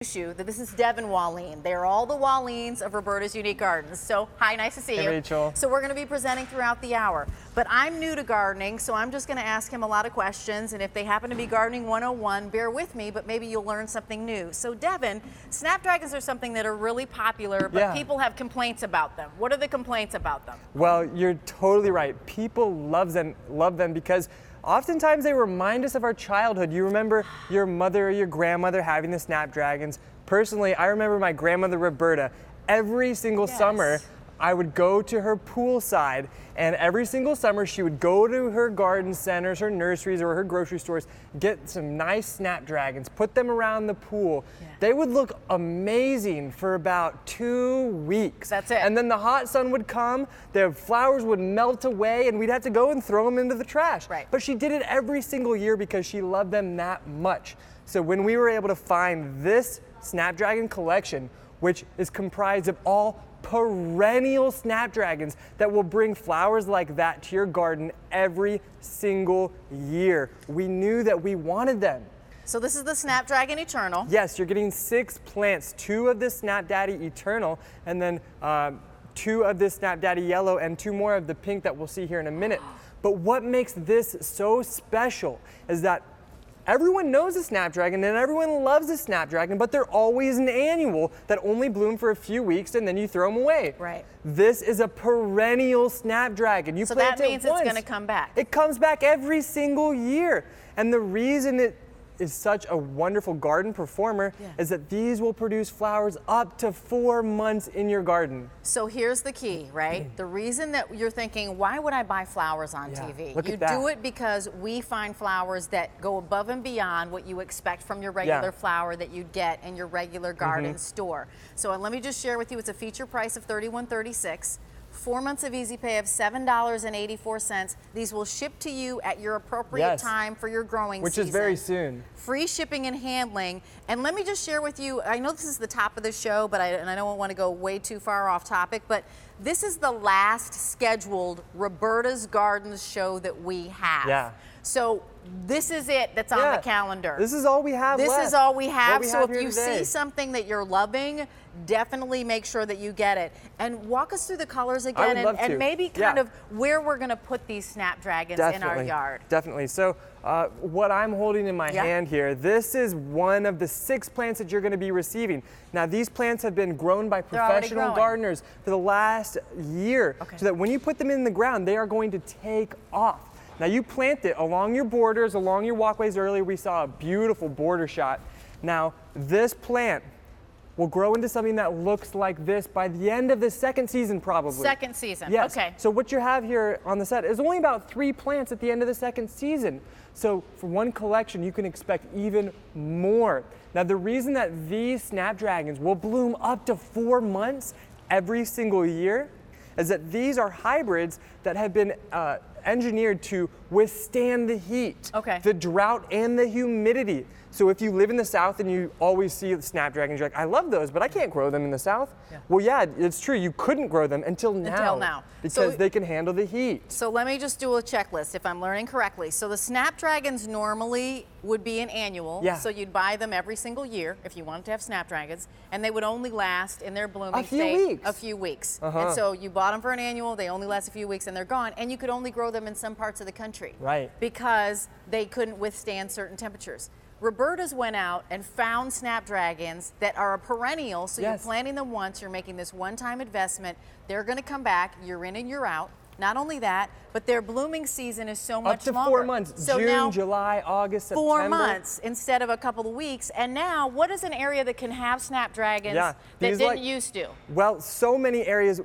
You that this is Devin Walleen. They're all the Walleens of Roberta's Unique Gardens. So, hi, nice to see you. Hey, Rachel. So we're going to be presenting throughout the hour. But I'm new to gardening, so I'm just going to ask him a lot of questions. And if they happen to be Gardening 101, bear with me, but maybe you'll learn something new. So, Devin, Snapdragons are something that are really popular, but people have complaints about them. What are the complaints about them? Well, you're totally right. People love them because oftentimes they remind us of our childhood. You remember your mother or your grandmother having the Snapdragons. Personally, I remember my grandmother Roberta. Every single summer, I would go to her poolside, and every single summer she would go to her garden centers, her nurseries, or her grocery stores, get some nice Snapdragons, put them around the pool. They would look amazing for about 2 weeks. That's it. And then the hot sun would come, the flowers would melt away, and we'd have to go and throw them into the trash. Right. But she did it every single year because she loved them that much. So when we were able to find this Snapdragon collection, which is comprised of all perennial Snapdragons that will bring flowers like that to your garden every single year, we knew that we wanted them. So this is the Snapdragon Eternal. Yes, you're getting 6 plants, 2 of this Snapdaddy Eternal, and then 2 of this Snapdaddy Yellow, and 2 more of the pink that we'll see here in a minute. But what makes this so special is that everyone knows a Snapdragon and everyone loves a Snapdragon, but they're always an annual that only bloom for a few weeks and then you throw them away. Right. This is a perennial Snapdragon. You So plant that means it once, it's going to come back. It comes back every single year. And the reason it is such a wonderful garden performer is that these will produce flowers up to 4 months in your garden. So here's the key, right? The reason that you're thinking, why would I buy flowers on TV? Look You at that. do it because we find flowers that go above and beyond what you expect from your regular flower that you'd get in your regular garden store. So let me just share with you, it's a feature price of $31.36. 4 months of easy pay of $7.84. These will ship to you at your appropriate time for your growing Which season. is very soon. Free shipping and handling. And let me just share with you, I know this is the top of the show, but I don't want to go way too far off topic, but this is the last scheduled Roberta's Gardens show that we have. Yeah. So this is it that's on the calendar. This is all we have This left. is all we have. What we So have if here you today. see something that you're loving, definitely make sure that you get it. And walk us through the colors again and maybe kind of where we're going to put these Snapdragons in our yard. Definitely. So what I'm holding in my hand here, this is one of the 6 plants that you're going to be receiving. Now these plants have been grown by professional gardeners for the last year so that when you put them in the ground, they are going to take off. Now you plant it along your borders, along your walkways. Earlier we saw a beautiful border shot. Now this plant will grow into something that looks like this by the end of the 2nd season probably. 2nd season, yes. okay. So what you have here on the set is only about 3 plants at the end of the 2nd season. So for one collection, you can expect even more. Now the reason that these Snapdragons will bloom up to 4 months every single year is that these are hybrids that have been engineered to withstand the heat, the drought, and the humidity. So if you live in the South and you always see the Snapdragons, you're like, I love those, but I can't grow them in the South. Well, yeah, it's true. You couldn't grow them until now. Because they can handle the heat. So let me just do a checklist if I'm learning correctly. So the Snapdragons normally would be an annual. So you'd buy them every single year if you wanted to have Snapdragons, and they would only last in their blooming state a few weeks. And so you bought them for an annual, they only last a few weeks and they're gone, and you could only grow them in some parts of the country. Because they couldn't withstand certain temperatures. Roberta's went out and found Snapdragons that are a perennial, so you're planting them once, you're making this one-time investment, they're going to come back, year in and year out. Not only that, but their blooming season is so much longer. Up to 4 months, so June, now, July, August, September. 4 months instead of a couple of weeks. And now, what is an area that can have Snapdragons that didn't used to? Well, so many areas.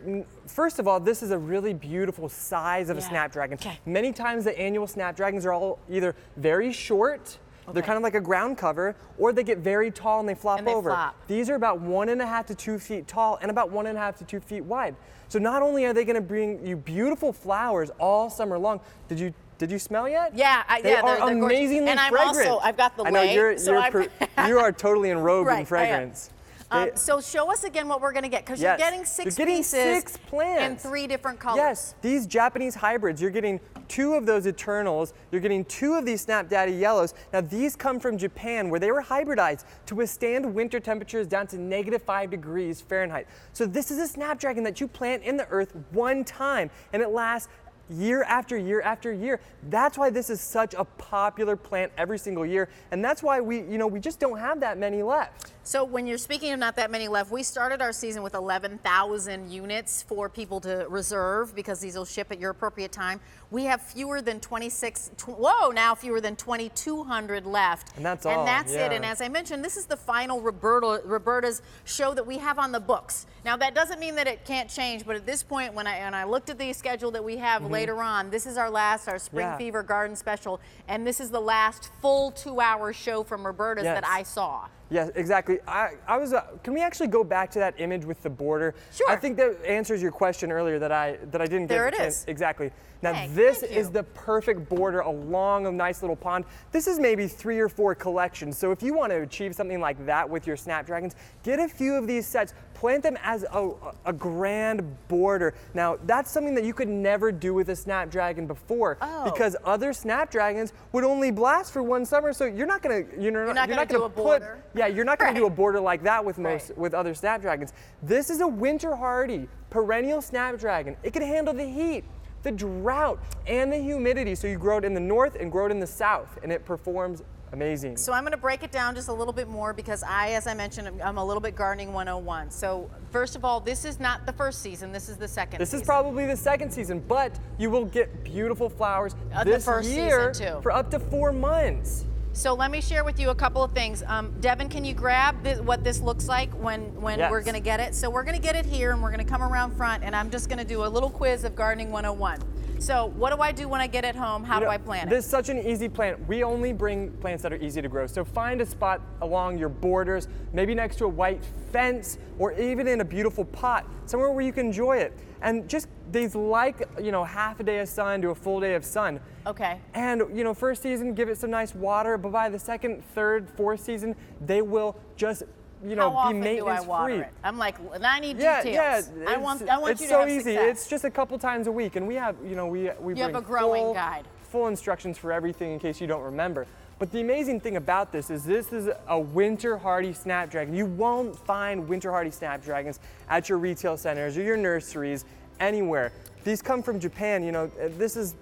First of all, this is a really beautiful size of a Snapdragon. Many times the annual Snapdragons are all either very short, they're kind of like a ground cover, or they get very tall and they flop over. These are about 1.5 to 2 feet tall and about 1.5 to 2 feet wide. So not only are they going to bring you beautiful flowers all summer long, did you smell yet? Yeah, they are amazingly and fragrant. I've got the I know lay. you are totally enrobed in fragrance. So show us again what we're going to get, because you're getting six pieces 6 plants in 3 different colors. Yes, these Japanese hybrids, you're getting 2 of those Eternals, you're getting 2 of these Snap Daddy Yellows. Now these come from Japan, where they were hybridized to withstand winter temperatures down to -5 degrees Fahrenheit. So this is a Snapdragon that you plant in the earth one time, and it lasts year after year after year. That's why this is such a popular plant every single year, and that's why we just don't have that many left. So when you're speaking of not that many left, we started our season with 11,000 units for people to reserve, because these will ship at your appropriate time. We have fewer than 2,200 left. And that's all. And that's it. And as I mentioned, this is the final Roberta's show that we have on the books. Now that doesn't mean that it can't change, but at this point, when I looked at the schedule that we have later on, this is our Spring Fever Garden Special, and this is the last full 2-hour show from Roberta's that I saw. Yes, exactly. I was. Can we actually go back to that image with the border? Sure. I think that answers your question earlier that I didn't get. There it is. Exactly. Now Hey, this thank you. is the perfect border along a nice little pond. This is maybe 3 or 4 collections. So if you want to achieve something like that with your Snapdragons, get a few of these sets. Plant them as a grand border. Now that's something that you could never do with a Snapdragon before, because other Snapdragons would only blast for 1 summer. So you're not gonna you're not gonna do a border. Yeah, you're not going to do a border like that with with other Snapdragons. This is a winter hardy perennial Snapdragon. It can handle the heat, the drought, and the humidity. So you grow it in the north and grow it in the south, and it performs amazing. So I'm going to break it down just a little bit more, because as I mentioned, I'm a little bit gardening 101. So first of all, this is not the first season, this is the second season. This is probably the second season, but you will get beautiful flowers this year for up to 4 months. So let me share with you a couple of things. Devin, can you grab what this looks like when we're going to get it? So we're going to get it here, and we're going to come around front, and I'm just going to do a little quiz of Gardening 101. So what do I do when I get it home? How do I plant it? This is such an easy plant. We only bring plants that are easy to grow. So find a spot along your borders, maybe next to a white fence, or even in a beautiful pot, somewhere where you can enjoy it. And just these half a day of sun to a full day of sun. Okay. And first season, give it some nice water, but by the second, third, fourth season, they will just be maintenance do I water free. It? I'm like, I need details. Yeah, I want you to have It's so easy. success. It's just a couple times a week, and we have we You have bring a growing guide. full instructions for everything in case you don't remember. But the amazing thing about this is a winter hardy Snapdragon. You won't find winter hardy Snapdragons at your retail centers or your nurseries anywhere. These come from Japan. This is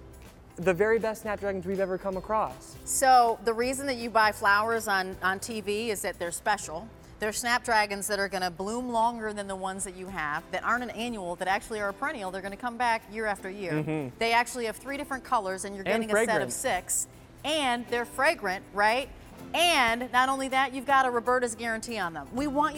the very best Snapdragons we've ever come across. So the reason that you buy flowers on TV is that they're special. They're Snapdragons that are going to bloom longer than the ones that you have, that aren't an annual, that actually are a perennial. They're going to come back year after year. They actually have 3 different colors, and you're getting a set of 6. And they're fragrant, right? And not only that, you've got a Roberta's guarantee on them. We want you